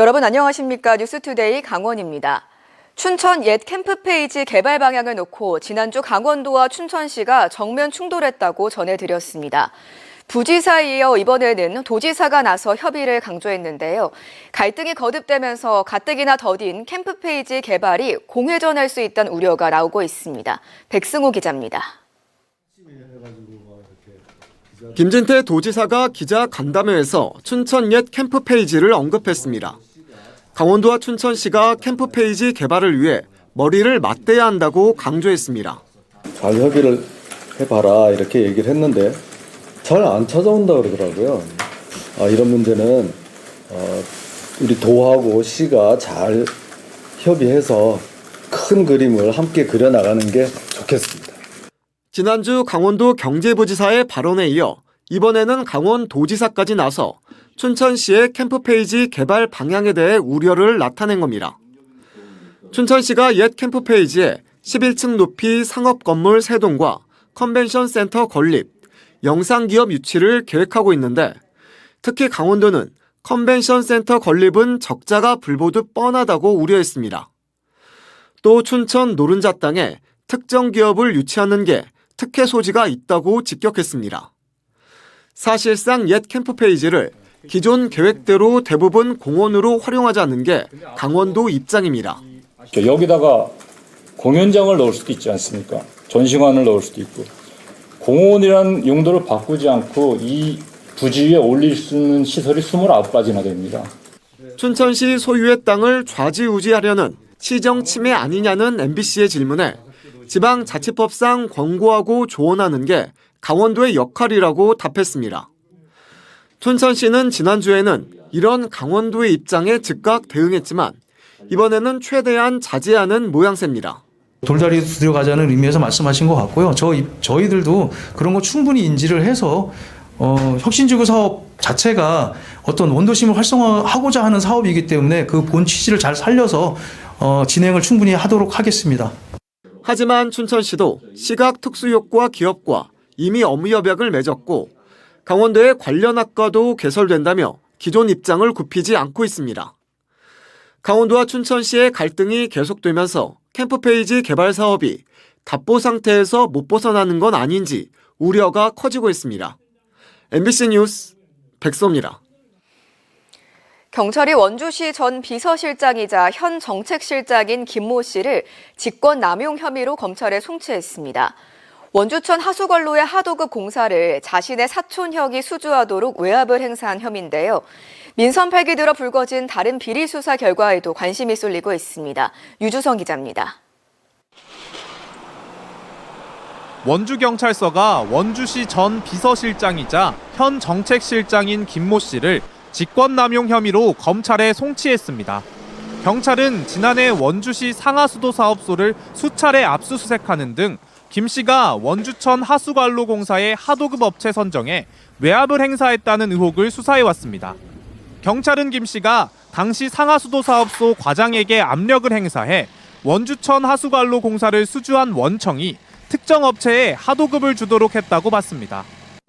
여러분 안녕하십니까? 뉴스투데이 강원입니다. 춘천 옛 캠프페이지 개발 방향을 놓고 지난주 강원도와 춘천시가 정면 충돌했다고 전해드렸습니다. 부지사에 이어 이번에는 도지사가 나서 협의를 강조했는데요. 갈등이 거듭되면서 가뜩이나 더딘 캠프페이지 개발이 공회전할 수 있다는 우려가 나오고 있습니다. 백승호 기자입니다. 김진태 도지사가 기자 간담회에서 춘천 옛 캠프페이지를 언급했습니다. 강원도와 춘천시가 캠프페이지 개발을 위해 머리를 맞대야 한다고 강조했습니다. 잘 협의를 해봐라 이렇게 얘기를 했는데 잘 안 찾아온다 그러더라고요. 이런 문제는 우리 도하고 시가 잘 협의해서 큰 그림을 함께 그려나가는 게 좋겠습니다. 지난주 강원도 경제부지사의 발언에 이어 이번에는 강원도지사까지 나서 춘천시의 캠프페이지 개발 방향에 대해 우려를 나타낸 겁니다. 춘천시가 옛 캠프페이지에 11층 높이 상업건물 3동과 컨벤션 센터 건립, 영상기업 유치를 계획하고 있는데 특히 강원도는 컨벤션 센터 건립은 적자가 불보듯 뻔하다고 우려했습니다. 또 춘천 노른자 땅에 특정 기업을 유치하는 게 특혜 소지가 있다고 직격했습니다. 사실상 옛 캠프페이지를 기존 계획대로 대부분 공원으로 활용하자는 게 강원도 입장입니다. 여기다가 공연장을 넣을 수도 있지 않습니까? 전시관을 넣을 수도 있고. 공원이라는 용도를 바꾸지 않고 이 부지 위에 올릴 수 있는 시설이 29가지나 됩니다. 춘천시 소유의 땅을 좌지우지하려는 시정 침해 아니냐는 MBC의 질문에 지방자치법상 권고하고 조언하는 게 강원도의 역할이라고 답했습니다. 춘천시는 지난주에는 이런 강원도의 입장에 즉각 대응했지만 이번에는 최대한 자제하는 모양새입니다. 돌다리 들어가자는 의미에서 말씀하신 것 같고요. 저희들도 그런 거 충분히 인지를 해서 혁신지구 사업 자체가 어떤 원도심을 활성화하고자 하는 사업이기 때문에 그 본 취지를 잘 살려서 진행을 충분히 하도록 하겠습니다. 하지만 춘천시도 시각특수효과 기업과 이미 업무협약을 맺었고 강원도의 관련 학과도 개설된다며 기존 입장을 굽히지 않고 있습니다. 강원도와 춘천시의 갈등이 계속되면서 캠프페이지 개발 사업이 답보 상태에서 못 벗어나는 건 아닌지 우려가 커지고 있습니다. MBC 뉴스 백소입니다. 경찰이 원주시 전 비서실장이자 현 정책실장인 김모 씨를 직권남용 혐의로 검찰에 송치했습니다. 원주천 하수관로의 하도급 공사를 자신의 사촌 형이 수주하도록 외압을 행사한 혐의인데요. 민선 8기 들어 불거진 다른 비리 수사 결과에도 관심이 쏠리고 있습니다. 유주성 기자입니다. 원주경찰서가 원주시 전 비서실장이자 현 정책실장인 김모 씨를 직권남용 혐의로 검찰에 송치했습니다. 경찰은 지난해 원주시 상하수도 사업소를 수차례 압수수색하는 등 김 씨가 원주천 하수관로 공사의 하도급 업체 선정에 외압을 행사했다는 의혹을 수사해왔습니다. 경찰은 김 씨가 당시 상하수도 사업소 과장에게 압력을 행사해 원주천 하수관로 공사를 수주한 원청이 특정 업체에 하도급을 주도록 했다고 봤습니다.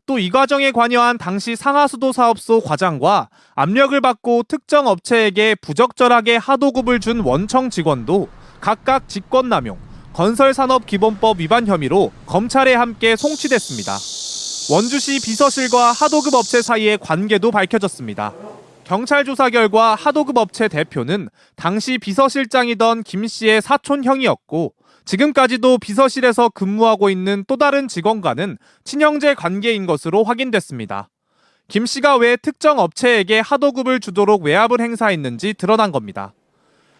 또 이 과정에 관여한 당시 상하수도 사업소 과장과 압력을 받고 특정 업체에게 부적절하게 하도급을 준 원청 직원도 각각 직권남용, 건설산업기본법 위반 혐의로 검찰에 함께 송치됐습니다. 원주시 비서실과 하도급 업체 사이의 관계도 밝혀졌습니다. 경찰 조사 결과 하도급 업체 대표는 당시 비서실장이던 김 씨의 사촌 형이었고 지금까지도 비서실에서 근무하고 있는 또 다른 직원과는 친형제 관계인 것으로 확인됐습니다. 김 씨가 왜 특정 업체에게 하도급을 주도록 외압을 행사했는지 드러난 겁니다.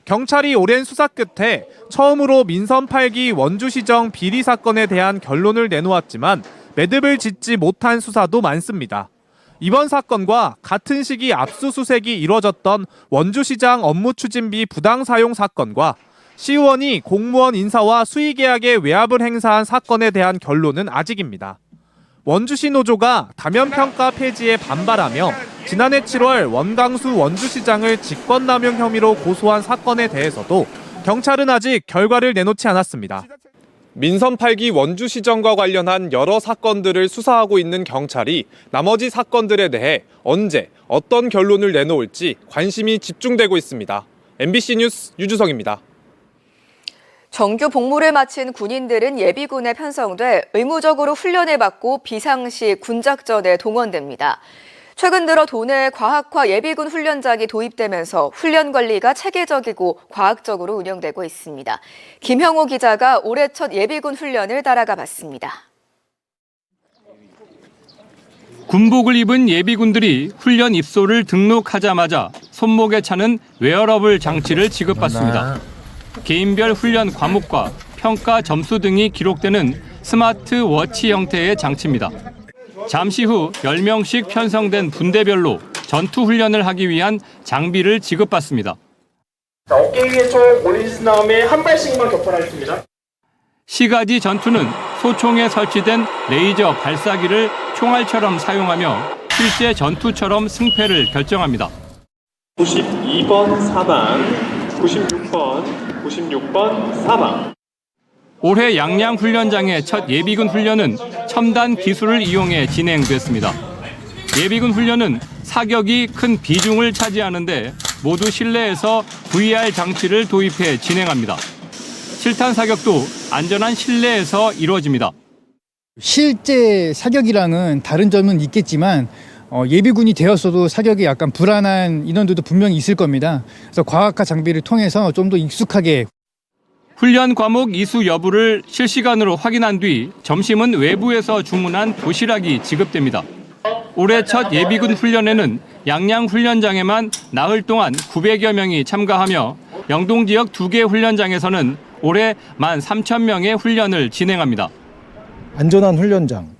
경찰이 오랜 수사 끝에 처음으로 민선 8기 원주시정 비리 사건에 대한 결론을 내놓았지만 매듭을 짓지 못한 수사도 많습니다. 이번 사건과 같은 시기 압수수색이 이뤄졌던 원주시장 업무추진비 부당 사용 사건과 시의원이 공무원 인사와 수의계약에 외압을 행사한 사건에 대한 결론은 아직입니다. 원주시 노조가 다면평가 폐지에 반발하며 지난해 7월 원강수 원주시장을 직권남용 혐의로 고소한 사건에 대해서도 경찰은 아직 결과를 내놓지 않았습니다. 민선 8기 원주시정과 관련한 여러 사건들을 수사하고 있는 경찰이 나머지 사건들에 대해 언제 어떤 결론을 내놓을지 관심이 집중되고 있습니다. MBC 뉴스 유주성입니다. 정규 복무를 마친 군인들은 예비군에 편성돼 의무적으로 훈련을 받고 비상시 군작전에 동원됩니다. 최근 들어 도내 과학화 예비군 훈련장이 도입되면서 훈련 관리가 체계적이고 과학적으로 운영되고 있습니다. 김형호 기자가 올해 첫 예비군 훈련을 따라가 봤습니다. 군복을 입은 예비군들이 훈련 입소를 등록하자마자 손목에 차는 웨어러블 장치를 지급받습니다. 개인별 훈련 과목과 평가 점수 등이 기록되는 스마트 워치 형태의 장치입니다. 잠시 후 10명씩 편성된 분대별로 전투 훈련을 하기 위한 장비를 지급받습니다. 어깨 위에 총 올리신 다음에 한 발씩만 격발하겠습니다. 시가지 전투는 소총에 설치된 레이저 발사기를 총알처럼 사용하며 실제 전투처럼 승패를 결정합니다. 92번 4방, 96번 4방. 올해 양양 훈련장의 첫 예비군 훈련은 첨단 기술을 이용해 진행됐습니다. 예비군 훈련은 사격이 큰 비중을 차지하는데 모두 실내에서 VR 장치를 도입해 진행합니다. 실탄 사격도 안전한 실내에서 이루어집니다. 실제 사격이랑은 다른 점은 있겠지만 예비군이 되었어도 사격이 약간 불안한 인원들도 분명히 있을 겁니다. 그래서 과학화 장비를 통해서 좀 더 익숙하게 훈련 과목 이수 여부를 실시간으로 확인한 뒤 점심은 외부에서 주문한 도시락이 지급됩니다. 올해 첫 예비군 훈련에는 양양 훈련장에만 나흘 동안 900여 명이 참가하며 영동 지역 2개 훈련장에서는 올해 13,000명의 훈련을 진행합니다. 안전한 훈련장,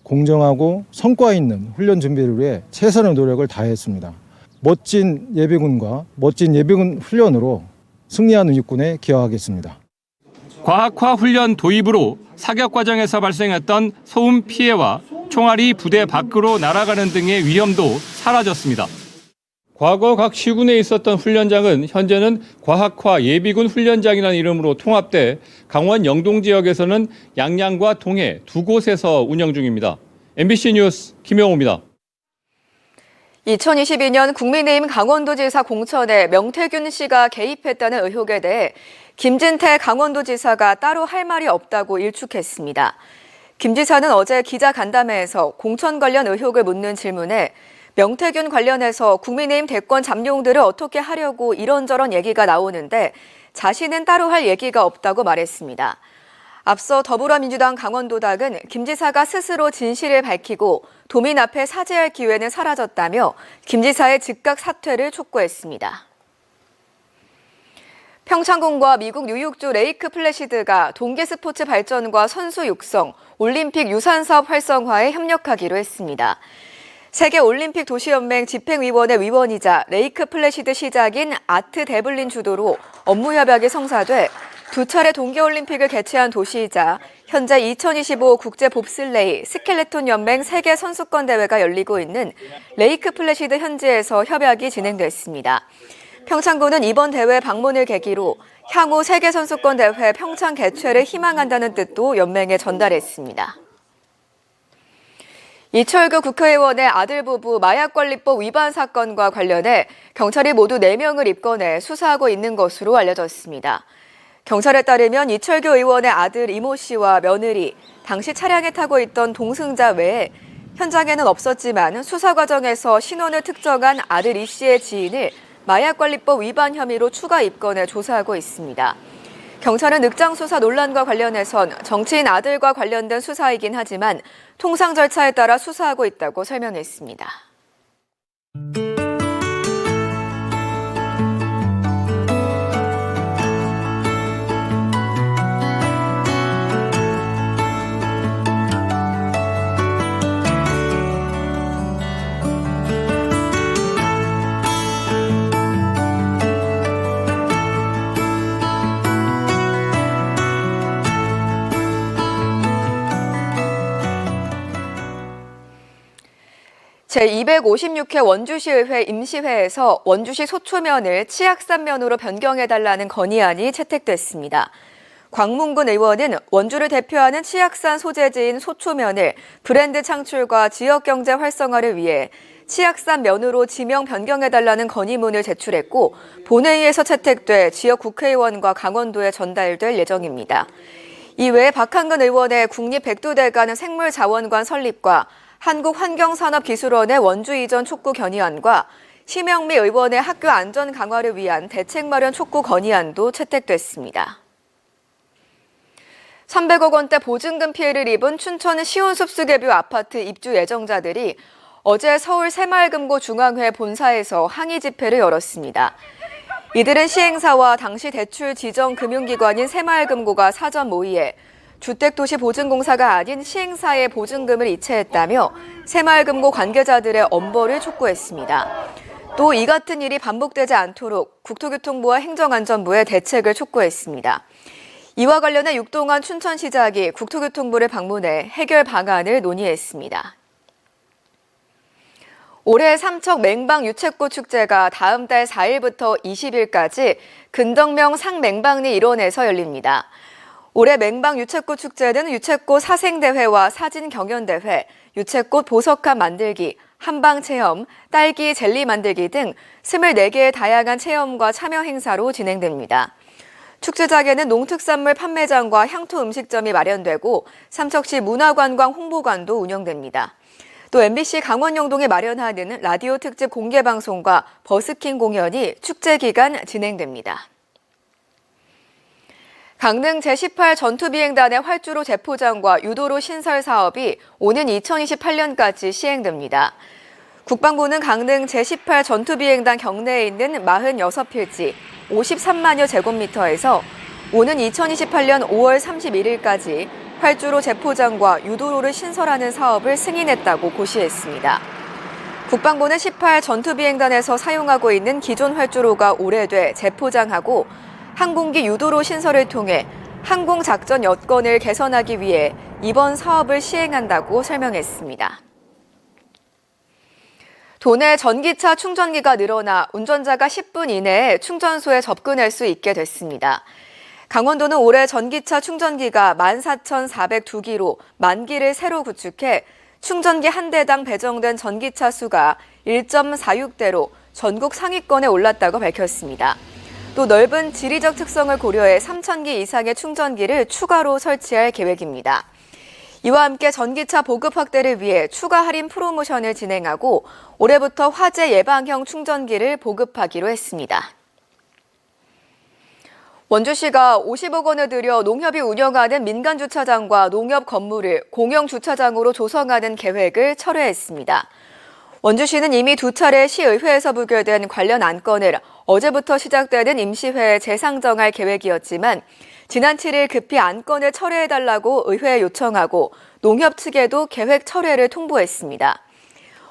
공정하고 성과 있는 훈련 준비를 위해 최선의 노력을 다했습니다. 멋진 예비군과 멋진 예비군 훈련으로 승리하는 육군에 기여하겠습니다. 과학화 훈련 도입으로 사격 과정에서 발생했던 소음 피해와 총알이 부대 밖으로 날아가는 등의 위험도 사라졌습니다. 과거 각 시군에 있었던 훈련장은 현재는 과학화 예비군 훈련장이라는 이름으로 통합돼 강원 영동 지역에서는 양양과 동해 두 곳에서 운영 중입니다. MBC 뉴스 김영호입니다. 2022년 국민의힘 강원도지사 공천에 명태균 씨가 개입했다는 의혹에 대해 김진태 강원도지사가 따로 할 말이 없다고 일축했습니다. 김 지사는 어제 기자간담회에서 공천 관련 의혹을 묻는 질문에 명태균 관련해서 국민의힘 대권 잠룡들을 어떻게 하려고 이런저런 얘기가 나오는데 자신은 따로 할 얘기가 없다고 말했습니다. 앞서 더불어민주당 강원도당은 김 지사가 스스로 진실을 밝히고 도민 앞에 사죄할 기회는 사라졌다며 김 지사의 즉각 사퇴를 촉구했습니다. 평창군과 미국 뉴욕주 레이크 플래시드가 동계 스포츠 발전과 선수 육성, 올림픽 유산사업 활성화에 협력하기로 했습니다. 세계올림픽 도시연맹 집행위원회 위원이자 레이크 플래시드 시작인 아트 데블린 주도로 업무 협약이 성사돼 두 차례 동계올림픽을 개최한 도시이자 현재 2025 국제 봅슬레이 스켈레톤 연맹 세계 선수권 대회가 열리고 있는 레이크 플래시드 현지에서 협약이 진행됐습니다. 평창군은 이번 대회 방문을 계기로 향후 세계 선수권 대회 평창 개최를 희망한다는 뜻도 연맹에 전달했습니다. 이철규 국회의원의 아들 부부 마약관리법 위반 사건과 관련해 경찰이 모두 4명을 입건해 수사하고 있는 것으로 알려졌습니다. 경찰에 따르면 이철규 의원의 아들 이모 씨와 며느리, 당시 차량에 타고 있던 동승자 외에 현장에는 없었지만 수사 과정에서 신원을 특정한 아들 이 씨의 지인을 마약관리법 위반 혐의로 추가 입건해 조사하고 있습니다. 경찰은 늑장 수사 논란과 관련해선 정치인 아들과 관련된 수사이긴 하지만 통상 절차에 따라 수사하고 있다고 설명했습니다. 제256회 원주시의회 임시회에서 원주시 소초면을 치악산면으로 변경해달라는 건의안이 채택됐습니다. 광문군 의원은 원주를 대표하는 치악산 소재지인 소초면을 브랜드 창출과 지역경제 활성화를 위해 치악산 면으로 지명 변경해달라는 건의문을 제출했고 본회의에서 채택돼 지역 국회의원과 강원도에 전달될 예정입니다. 이외에 박한근 의원의 국립백두대간 생물자원관 설립과 한국환경산업기술원의 원주 이전 촉구 건의안과 심영미 의원의 학교 안전 강화를 위한 대책 마련 촉구 건의안도 채택됐습니다. 300억 원대 보증금 피해를 입은 춘천 시온숲수개뷰 아파트 입주 예정자들이 어제 서울 새마을금고 중앙회 본사에서 항의 집회를 열었습니다. 이들은 시행사와 당시 대출 지정 금융기관인 새마을금고가 사전 모의에 주택도시보증공사가 아닌 시행사의 보증금을 이체했다며 새마을금고 관계자들의 엄벌을 촉구했습니다. 또 이 같은 일이 반복되지 않도록 국토교통부와 행정안전부에 대책을 촉구했습니다. 이와 관련해 육동환 춘천시장이 국토교통부를 방문해 해결 방안을 논의했습니다. 올해 삼척 맹방 유채꽃 축제가 다음 달 4일부터 20일까지 근덕명 상맹방리 일원에서 열립니다. 올해 맹방 유채꽃 축제는 유채꽃 사생대회와 사진 경연대회, 유채꽃 보석함 만들기, 한방체험, 딸기 젤리 만들기 등 24개의 다양한 체험과 참여 행사로 진행됩니다. 축제장에는 농특산물 판매장과 향토 음식점이 마련되고 삼척시 문화관광 홍보관도 운영됩니다. 또 MBC 강원영동에 마련하는 라디오 특집 공개방송과 버스킹 공연이 축제 기간 진행됩니다. 강릉 제18 전투비행단의 활주로 재포장과 유도로 신설 사업이 오는 2028년까지 시행됩니다. 국방부는 강릉 제18 전투비행단 경내에 있는 46필지 53만여 제곱미터에서 오는 2028년 5월 31일까지 활주로 재포장과 유도로를 신설하는 사업을 승인했다고 고시했습니다. 국방부는 18 전투비행단에서 사용하고 있는 기존 활주로가 오래돼 재포장하고 항공기 유도로 신설을 통해 항공작전 여건을 개선하기 위해 이번 사업을 시행한다고 설명했습니다. 도내 전기차 충전기가 늘어나 운전자가 10분 이내에 충전소에 접근할 수 있게 됐습니다. 강원도는 올해 전기차 충전기가 14,402기로 만기를 새로 구축해 충전기 한 대당 배정된 전기차 수가 1.46대로 전국 상위권에 올랐다고 밝혔습니다. 또 넓은 지리적 특성을 고려해 3,000기 이상의 충전기를 추가로 설치할 계획입니다. 이와 함께 전기차 보급 확대를 위해 추가 할인 프로모션을 진행하고 올해부터 화재 예방형 충전기를 보급하기로 했습니다. 원주시가 50억 원을 들여 농협이 운영하는 민간주차장과 농협 건물을 공영주차장으로 조성하는 계획을 철회했습니다. 원주시는 이미 2차례 시의회에서 부결된 관련 안건을 어제부터 시작되는 임시회에 재상정할 계획이었지만 지난 7일 급히 안건을 철회해달라고 의회에 요청하고 농협 측에도 계획 철회를 통보했습니다.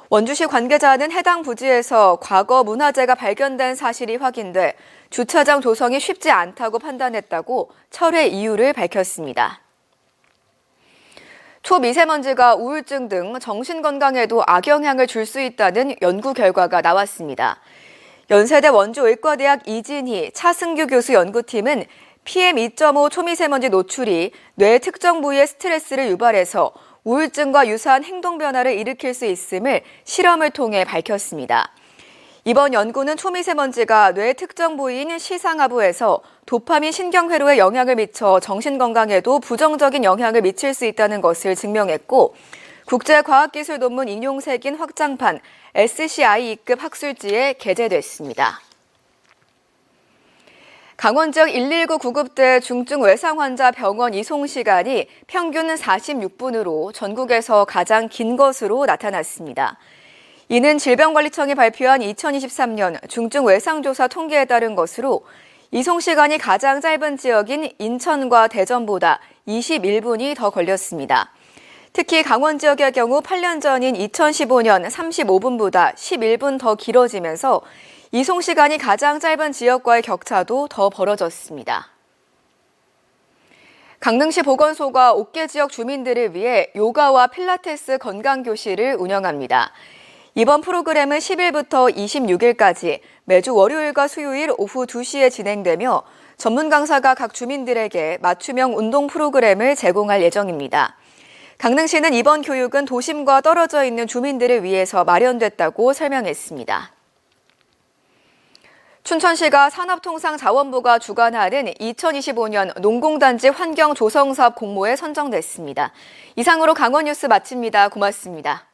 원주시 관계자는 해당 부지에서 과거 문화재가 발견된 사실이 확인돼 주차장 조성이 쉽지 않다고 판단했다고 철회 이유를 밝혔습니다. 초미세먼지가 우울증 등 정신건강에도 악영향을 줄 수 있다는 연구 결과가 나왔습니다. 연세대 원주의과대학 이진희, 차승규 교수 연구팀은 PM2.5 초미세먼지 노출이 뇌 특정 부위에 스트레스를 유발해서 우울증과 유사한 행동 변화를 일으킬 수 있음을 실험을 통해 밝혔습니다. 이번 연구는 초미세먼지가 뇌 특정 부위인 시상하부에서 도파민 신경회로에 영향을 미쳐 정신건강에도 부정적인 영향을 미칠 수 있다는 것을 증명했고 국제과학기술 논문 인용색인 확장판 SCI2급 학술지에 게재됐습니다. 강원 지역 119 구급대 중증 외상 환자 병원 이송 시간이 평균 46분으로 전국에서 가장 긴 것으로 나타났습니다. 이는 질병관리청이 발표한 2023년 중증 외상조사 통계에 따른 것으로 이송 시간이 가장 짧은 지역인 인천과 대전보다 21분이 더 걸렸습니다. 특히 강원 지역의 경우 8년 전인 2015년 35분보다 11분 더 길어지면서 이송 시간이 가장 짧은 지역과의 격차도 더 벌어졌습니다. 강릉시 보건소가 옥계 지역 주민들을 위해 요가와 필라테스 건강교실을 운영합니다. 이번 프로그램은 10일부터 26일까지 매주 월요일과 수요일 오후 2시에 진행되며 전문 강사가 각 주민들에게 맞춤형 운동 프로그램을 제공할 예정입니다. 강릉시는 이번 교육은 도심과 떨어져 있는 주민들을 위해서 마련됐다고 설명했습니다. 춘천시가 산업통상자원부가 주관하는 2025년 농공단지 환경조성사업 공모에 선정됐습니다. 이상으로 강원뉴스 마칩니다. 고맙습니다.